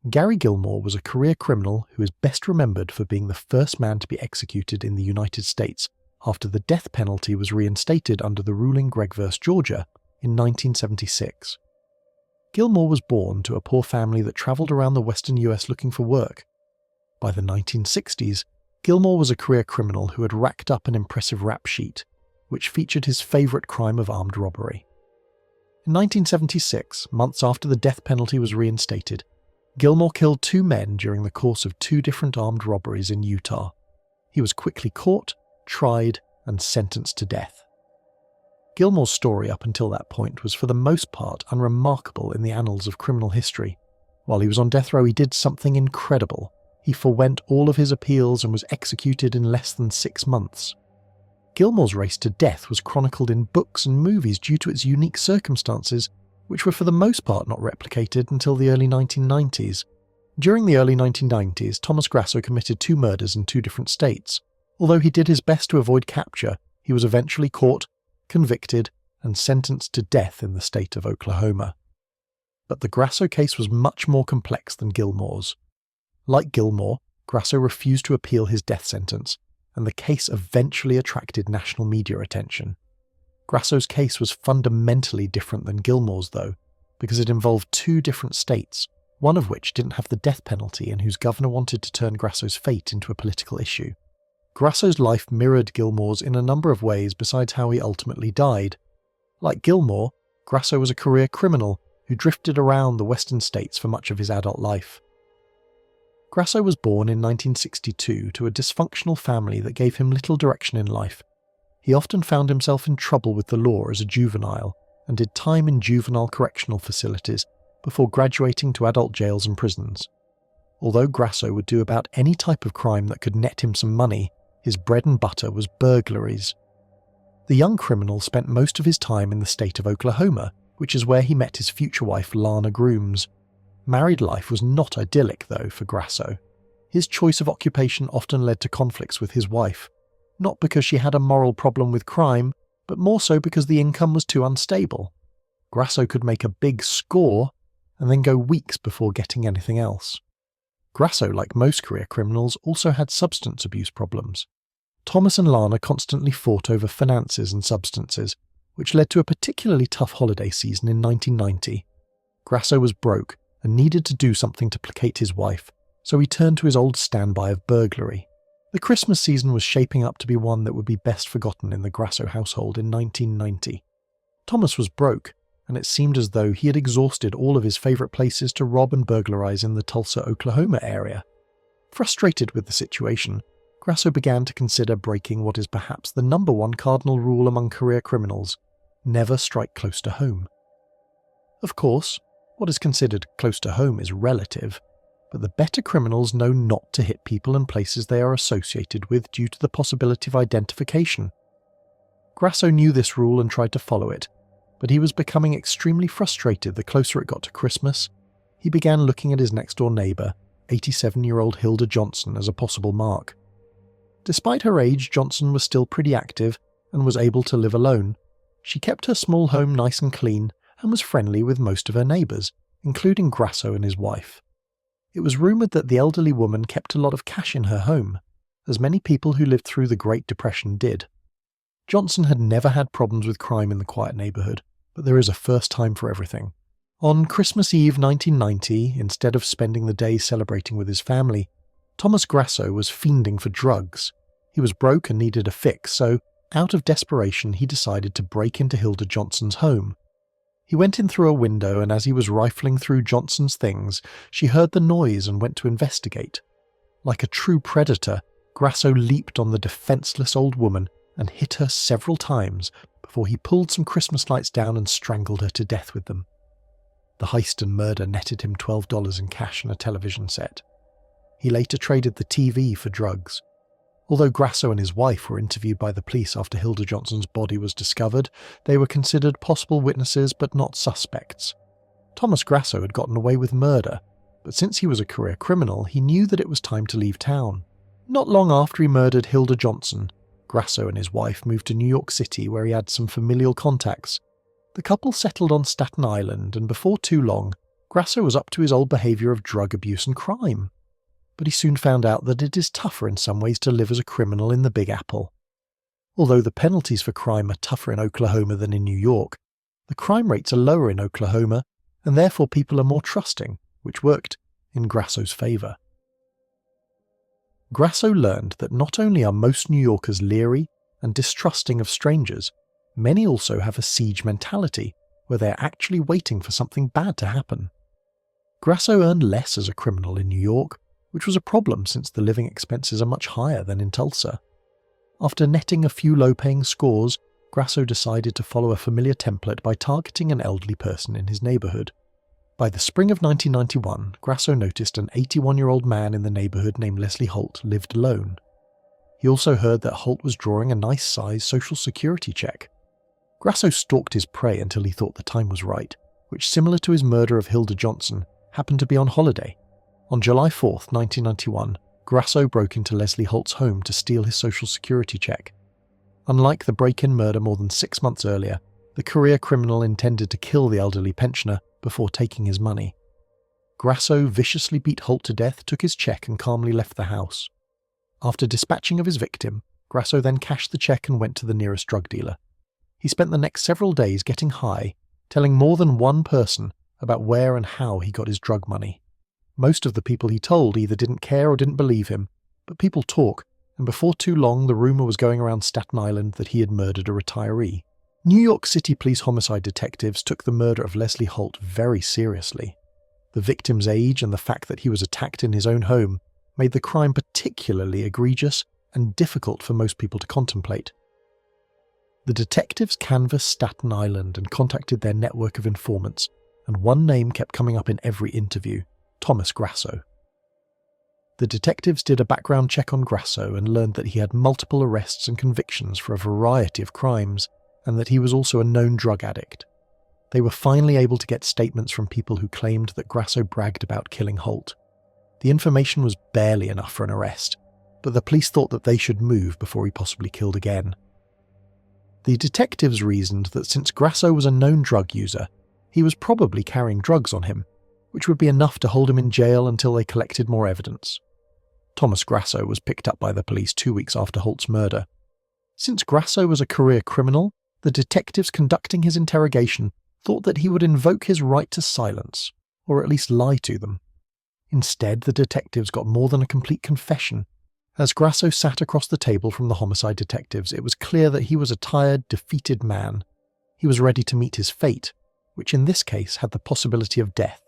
Gary Gilmore was a career criminal who is best remembered for being the first man to be executed in the United States after the death penalty was reinstated under the ruling Gregg v. Georgia in 1976. Gilmore was born to a poor family that travelled around the western US looking for work. By the 1960s, Gilmore was a career criminal who had racked up an impressive rap sheet, which featured his favourite crime of armed robbery. In 1976, months after the death penalty was reinstated, Gilmore killed 2 men during the course of 2 different armed robberies in Utah. He was quickly caught, tried, and sentenced to death. Gilmore's story up until that point was for the most part unremarkable in the annals of criminal history. While he was on death row, he did something incredible. He forwent all of his appeals and was executed in less than 6 months. Gilmore's race to death was chronicled in books and movies due to its unique circumstances, which were for the most part not replicated until the early 1990s. During the early 1990s, Thomas Grasso committed 2 murders in 2 different states. Although he did his best to avoid capture, he was eventually caught, convicted, and sentenced to death in the state of Oklahoma. But the Grasso case was much more complex than Gilmore's. Like Gilmore, Grasso refused to appeal his death sentence, and the case eventually attracted national media attention. Grasso's case was fundamentally different than Gilmore's, though, because it involved 2 different states, one of which didn't have the death penalty and whose governor wanted to turn Grasso's fate into a political issue. Grasso's life mirrored Gilmore's in a number of ways besides how he ultimately died. Like Gilmore, Grasso was a career criminal who drifted around the western states for much of his adult life. Grasso was born in 1962 to a dysfunctional family that gave him little direction in life. He often found himself in trouble with the law as a juvenile and did time in juvenile correctional facilities before graduating to adult jails and prisons. Although Grasso would do about any type of crime that could net him some money, his bread and butter was burglaries. The young criminal spent most of his time in the state of Oklahoma, which is where he met his future wife Lana Grooms. Married life was not idyllic, though, for Grasso. His choice of occupation often led to conflicts with his wife, not because she had a moral problem with crime, but more so because the income was too unstable. Grasso could make a big score and then go weeks before getting anything else. Grasso, like most career criminals, also had substance abuse problems. Thomas and Lana constantly fought over finances and substances, which led to a particularly tough holiday season in 1990. Grasso was broke and needed to do something to placate his wife, so he turned to his old standby of burglary. The Christmas season was shaping up to be one that would be best forgotten in the Grasso household in 1990. Thomas was broke, and it seemed as though he had exhausted all of his favourite places to rob and burglarize in the Tulsa, Oklahoma area. Frustrated with the situation, Grasso began to consider breaking what is perhaps the #1 cardinal rule among career criminals: never strike close to home. Of course, what is considered close to home is relative, but the better criminals know not to hit people and places they are associated with due to the possibility of identification. Grasso knew this rule and tried to follow it, but he was becoming extremely frustrated the closer it got to Christmas. He began looking at his next-door neighbour, 87-year-old Hilda Johnson, as a possible mark. Despite her age, Johnson was still pretty active and was able to live alone. She kept her small home nice and clean and was friendly with most of her neighbours, including Grasso and his wife. It was rumoured that the elderly woman kept a lot of cash in her home, as many people who lived through the Great Depression did. Johnson had never had problems with crime in the quiet neighbourhood, but there is a first time for everything. On Christmas Eve 1990, instead of spending the day celebrating with his family, Thomas Grasso was fiending for drugs. He was broke and needed a fix, so, out of desperation, he decided to break into Hilda Johnson's home. He went in through a window, and as he was rifling through Johnson's things, she heard the noise and went to investigate. Like a true predator, Grasso leaped on the defenceless old woman and hit her several times before he pulled some Christmas lights down and strangled her to death with them. The heist and murder netted him $12 in cash and a television set. He later traded the TV for drugs. Although Grasso and his wife were interviewed by the police after Hilda Johnson's body was discovered, they were considered possible witnesses but not suspects. Thomas Grasso had gotten away with murder, but since he was a career criminal, he knew that it was time to leave town. Not long after he murdered Hilda Johnson, Grasso and his wife moved to New York City, where he had some familial contacts. The couple settled on Staten Island, and before too long, Grasso was up to his old behaviour of drug abuse and crime. But he soon found out that it is tougher in some ways to live as a criminal in the Big Apple. Although the penalties for crime are tougher in Oklahoma than in New York, the crime rates are lower in Oklahoma, and therefore people are more trusting, which worked in Grasso's favour. Grasso learned that not only are most New Yorkers leery and distrusting of strangers, many also have a siege mentality, where they are actually waiting for something bad to happen. Grasso earned less as a criminal in New York, which was a problem since the living expenses are much higher than in Tulsa. After netting a few low-paying scores, Grasso decided to follow a familiar template by targeting an elderly person in his neighbourhood. By the spring of 1991, Grasso noticed an 81-year-old man in the neighbourhood named Leslie Holt lived alone. He also heard that Holt was drawing a nice-sized Social Security check. Grasso stalked his prey until he thought the time was right, which, similar to his murder of Hilda Johnson, happened to be on holiday. On July 4, 1991, Grasso broke into Leslie Holt's home to steal his Social Security check. Unlike the break-in murder more than 6 months earlier, the career criminal intended to kill the elderly pensioner before taking his money. Grasso viciously beat Holt to death, took his check and calmly left the house. After dispatching of his victim, Grasso then cashed the check and went to the nearest drug dealer. He spent the next several days getting high, telling more than one person about where and how he got his drug money. Most of the people he told either didn't care or didn't believe him, but people talk, and before too long the rumour was going around Staten Island that he had murdered a retiree. New York City police homicide detectives took the murder of Leslie Holt very seriously. The victim's age and the fact that he was attacked in his own home made the crime particularly egregious and difficult for most people to contemplate. The detectives canvassed Staten Island and contacted their network of informants, and one name kept coming up in every interview: Thomas Grasso. The detectives did a background check on Grasso and learned that he had multiple arrests and convictions for a variety of crimes, and that he was also a known drug addict. They were finally able to get statements from people who claimed that Grasso bragged about killing Holt. The information was barely enough for an arrest, but the police thought that they should move before he possibly killed again. The detectives reasoned that since Grasso was a known drug user, he was probably carrying drugs on him, which would be enough to hold him in jail until they collected more evidence. Thomas Grasso was picked up by the police 2 weeks after Holt's murder. Since Grasso was a career criminal, the detectives conducting his interrogation thought that he would invoke his right to silence, or at least lie to them. Instead, the detectives got more than a complete confession. As Grasso sat across the table from the homicide detectives, it was clear that he was a tired, defeated man. He was ready to meet his fate, which in this case had the possibility of death.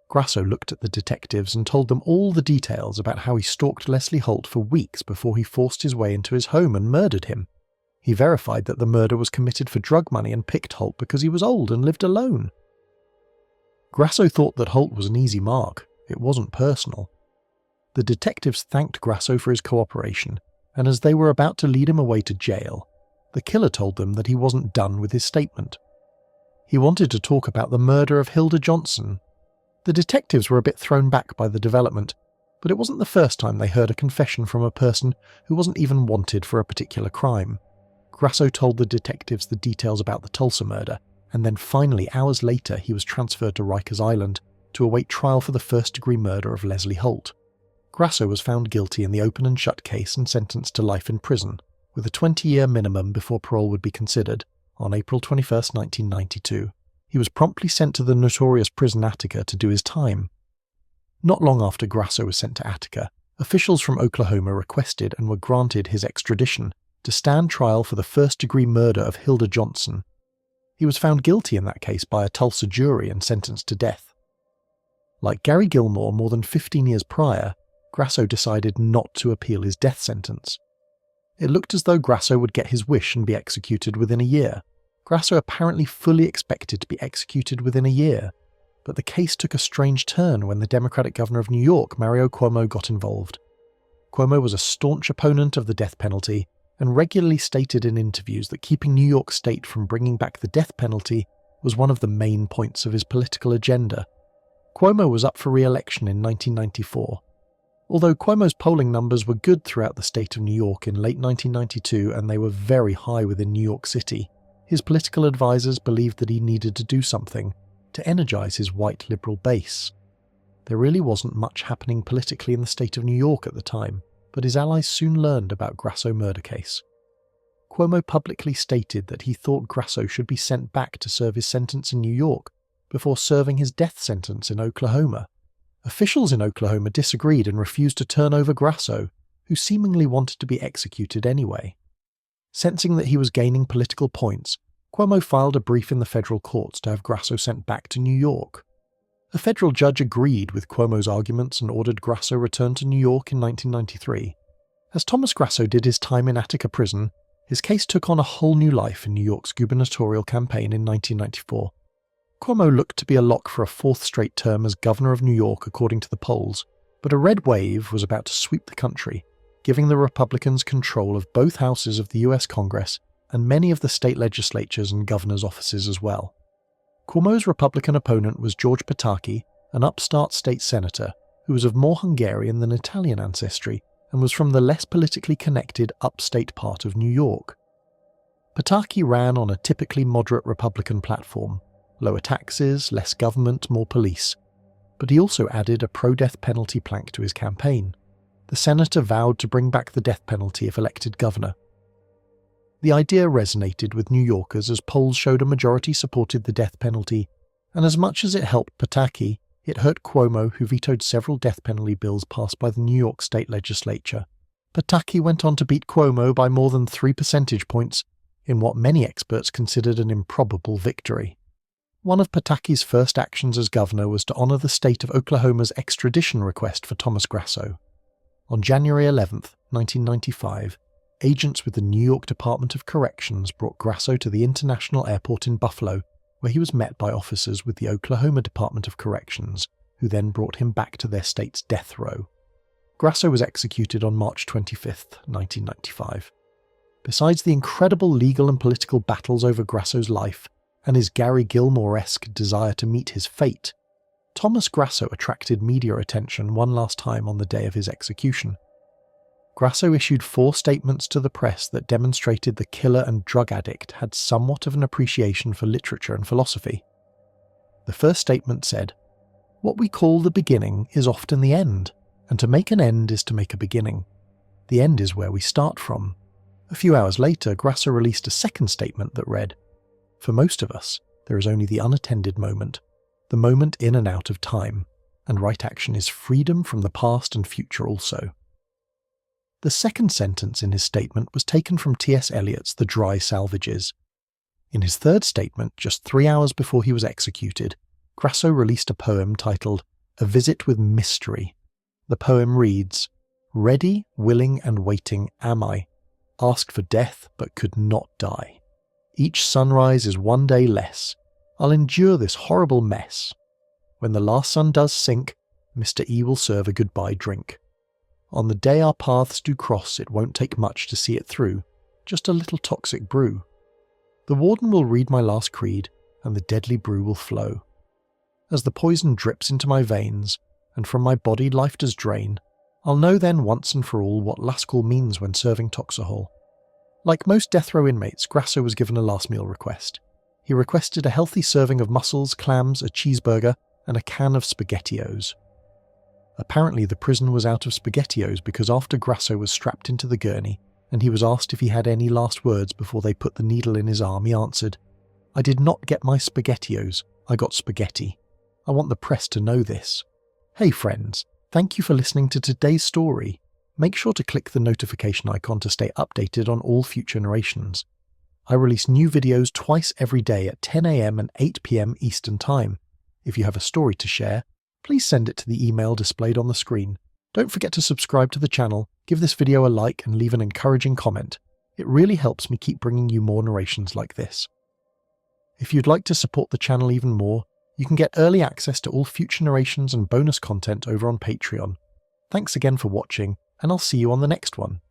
Grasso looked at the detectives and told them all the details about how he stalked Leslie Holt for weeks before he forced his way into his home and murdered him. He verified that the murder was committed for drug money and picked Holt because he was old and lived alone. Grasso thought that Holt was an easy mark. It wasn't personal. The detectives thanked Grasso for his cooperation, and as they were about to lead him away to jail, the killer told them that he wasn't done with his statement. He wanted to talk about the murder of Hilda Johnson. The detectives were a bit thrown back by the development, but it wasn't the first time they heard a confession from a person who wasn't even wanted for a particular crime. Grasso told the detectives the details about the Tulsa murder, and then finally, hours later, he was transferred to Rikers Island to await trial for the first-degree murder of Leslie Holt. Grasso was found guilty in the open and shut case and sentenced to life in prison, with a 20-year minimum before parole would be considered, on April 21, 1992. He was promptly sent to the notorious prison Attica to do his time. Not long after Grasso was sent to Attica, officials from Oklahoma requested and were granted his extradition to stand trial for the first-degree murder of Hilda Johnson. He was found guilty in that case by a Tulsa jury and sentenced to death. Like Gary Gilmore more than 15 years prior, Grasso decided not to appeal his death sentence. It looked as though Grasso would get his wish and be executed within a year. Grasso apparently fully expected to be executed within a year, but the case took a strange turn when the Democratic governor of New York, Mario Cuomo, got involved. Cuomo was a staunch opponent of the death penalty and regularly stated in interviews that keeping New York State from bringing back the death penalty was one of the main points of his political agenda. Cuomo was up for re-election in 1994. Although Cuomo's polling numbers were good throughout the state of New York in late 1992 and they were very high within New York City, his political advisors believed that he needed to do something, to energise his white liberal base. There really wasn't much happening politically in the state of New York at the time, but his allies soon learned about Grasso murder case. Cuomo publicly stated that he thought Grasso should be sent back to serve his sentence in New York before serving his death sentence in Oklahoma. Officials in Oklahoma disagreed and refused to turn over Grasso, who seemingly wanted to be executed anyway. Sensing that he was gaining political points, Cuomo filed a brief in the federal courts to have Grasso sent back to New York. A federal judge agreed with Cuomo's arguments and ordered Grasso returned to New York in 1993. As Thomas Grasso did his time in Attica prison, his case took on a whole new life in New York's gubernatorial campaign in 1994. Cuomo looked to be a lock for a fourth straight term as governor of New York according to the polls, but a red wave was about to sweep the country, giving the Republicans control of both houses of the US Congress and many of the state legislatures and governors' offices as well. Cuomo's Republican opponent was George Pataki, an upstart state senator who was of more Hungarian than Italian ancestry and was from the less politically connected upstate part of New York. Pataki ran on a typically moderate Republican platform: lower taxes, less government, more police. But he also added a pro-death penalty plank to his campaign. The senator vowed to bring back the death penalty if elected governor. The idea resonated with New Yorkers as polls showed a majority supported the death penalty, and as much as it helped Pataki, it hurt Cuomo, who vetoed several death penalty bills passed by the New York state legislature. Pataki went on to beat Cuomo by more than 3 percentage points in what many experts considered an improbable victory. One of Pataki's first actions as governor was to honour the state of Oklahoma's extradition request for Thomas Grasso. On January 11, 1995, agents with the New York Department of Corrections brought Grasso to the International Airport in Buffalo, where he was met by officers with the Oklahoma Department of Corrections, who then brought him back to their state's death row. Grasso was executed on March 25, 1995. Besides the incredible legal and political battles over Grasso's life, and his Gary Gilmore-esque desire to meet his fate, Thomas Grasso attracted media attention one last time on the day of his execution. Grasso issued 4 statements to the press that demonstrated the killer and drug addict had somewhat of an appreciation for literature and philosophy. The first statement said, "What we call the beginning is often the end, and to make an end is to make a beginning. The end is where we start from." A few hours later, Grasso released a second statement that read, "For most of us, there is only the unattended moment, the moment in and out of time, and right action is freedom from the past and future also." The second sentence in his statement was taken from T.S. Eliot's The Dry Salvages. In his third statement, just 3 hours before he was executed, Grasso released a poem titled A Visit with Mystery. The poem reads, "Ready, willing and waiting am I, asked for death but could not die. Each sunrise is one day less, I'll endure this horrible mess. When the last sun does sink, Mr. E will serve a goodbye drink. On the day our paths do cross, it won't take much to see it through, just a little toxic brew. The warden will read my last creed, and the deadly brew will flow. As the poison drips into my veins, and from my body life does drain, I'll know then once and for all what last call means when serving Toxahol." Like most death row inmates, Grasso was given a last meal request. He requested a healthy serving of mussels, clams, a cheeseburger, and a can of SpaghettiOs. Apparently the prison was out of SpaghettiOs because after Grasso was strapped into the gurney and he was asked if he had any last words before they put the needle in his arm, he answered, "I did not get my SpaghettiOs, I got spaghetti. I want the press to know this." Hey friends, thank you for listening to today's story. Make sure to click the notification icon to stay updated on all future narrations. I release new videos twice every day at 10 AM and 8 PM Eastern Time. If you have a story to share, please send it to the email displayed on the screen. Don't forget to subscribe to the channel, give this video a like and leave an encouraging comment. It really helps me keep bringing you more narrations like this. If you'd like to support the channel even more, you can get early access to all future narrations and bonus content over on Patreon. Thanks again for watching, and I'll see you on the next one.